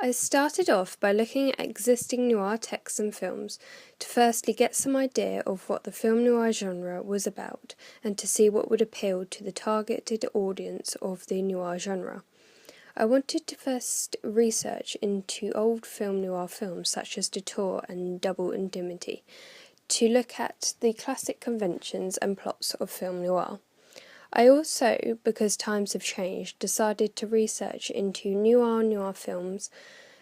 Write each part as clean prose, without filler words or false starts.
I started off by looking at existing noir texts and films to firstly get some idea of what the film noir genre was about and to see what would appeal to the targeted audience of the noir genre. I wanted to first research into old film noir films such as Detour and Double Indemnity to look at the classic conventions and plots of film noir. I also, because times have changed, decided to research into noir films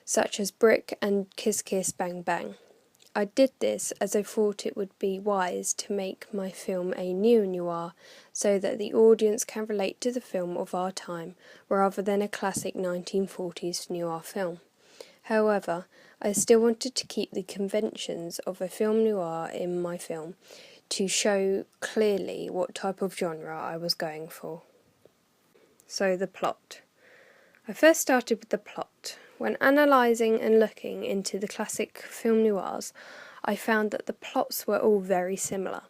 such as Brick and Kiss Kiss Bang Bang. I did this as I thought it would be wise to make my film a neo-noir so that the audience can relate to the film of our time rather than a classic 1940s noir film. However, I still wanted to keep the conventions of a film noir in my film to show clearly what type of genre I was going for. So the plot. I first started with the plot. When analysing and looking into the classic film noirs, I found that the plots were all very similar,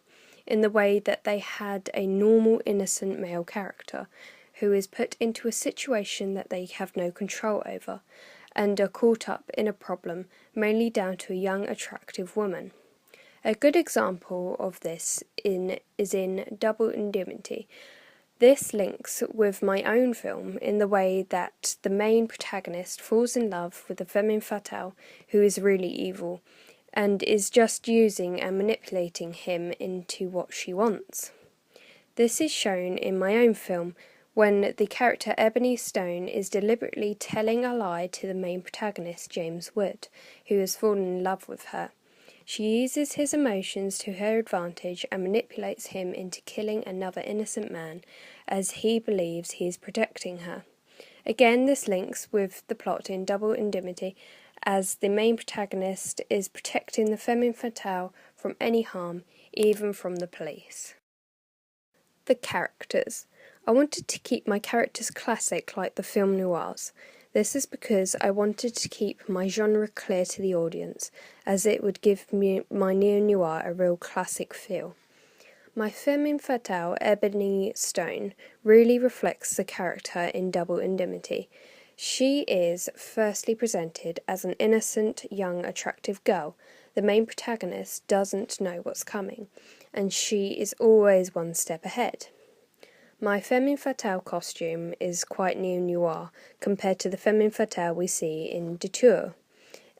in the way that they had a normal innocent male character, who is put into a situation that they have no control over, and are caught up in a problem mainly down to a young attractive woman. A good example of this is in Double Indemnity. This links with my own film in the way that the main protagonist falls in love with a femme fatale who is really evil and is just using and manipulating him into what she wants. This is shown in my own film when the character Ebony Stone is deliberately telling a lie to the main protagonist James Wood, who has fallen in love with her. She uses his emotions to her advantage and manipulates him into killing another innocent man, as he believes he is protecting her. Again, this links with the plot in Double Indemnity, as the main protagonist is protecting the femme fatale from any harm, even from the police. The characters. I wanted to keep my characters classic like the film noirs. This is because I wanted to keep my genre clear to the audience, as it would give my neo-noir a real classic feel. My femme fatale, Ebony Stone, really reflects the character in Double Indemnity. She is firstly presented as an innocent, young, attractive girl. The main protagonist doesn't know what's coming, and she is always one step ahead. My femme fatale costume is quite neo-noir compared to the femme fatale we see in Detour.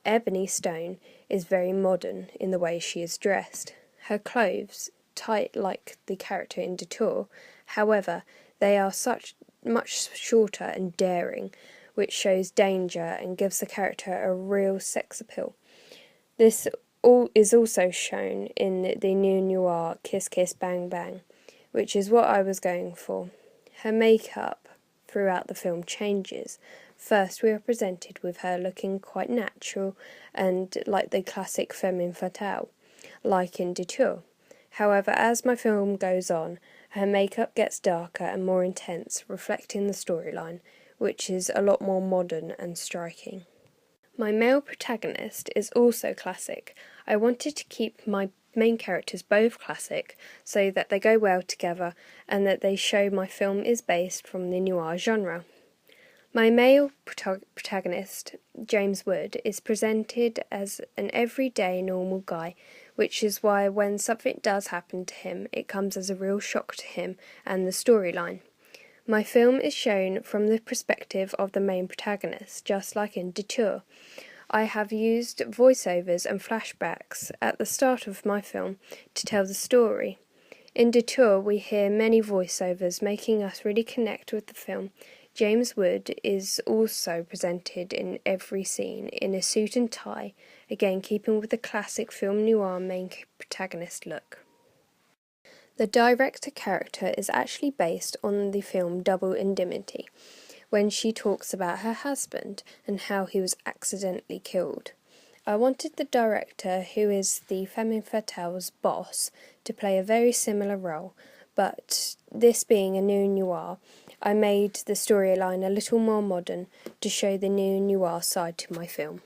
Ebony Stone is very modern in the way she is dressed. Her clothes, tight like the character in Detour, however, they are much shorter and daring, which shows danger and gives the character a real sex appeal. This is also shown in the neo-noir Kiss Kiss Bang Bang, which is what I was going for. Her makeup throughout the film changes. First, we are presented with her looking quite natural and like the classic femme fatale, like in Detour. However, as my film goes on, her makeup gets darker and more intense, reflecting the storyline, which is a lot more modern and striking. My male protagonist is also classic. I wanted to keep my main characters both classic so that they go well together and that they show my film is based from the noir genre. My male protagonist, James Wood, is presented as an everyday normal guy, which is why when something does happen to him, it comes as a real shock to him and the storyline. My film is shown from the perspective of the main protagonist, just like in Detour. I have used voiceovers and flashbacks at the start of my film to tell the story. In Detour, we hear many voiceovers making us really connect with the film. James Wood is also presented in every scene in a suit and tie, again keeping with the classic film noir main protagonist look. The director character is actually based on the film Double Indemnity, when she talks about her husband and how he was accidentally killed. I wanted the director, who is the femme fatale's boss, to play a very similar role, but this being a neo-noir, I made the storyline a little more modern to show the neo-noir side to my film.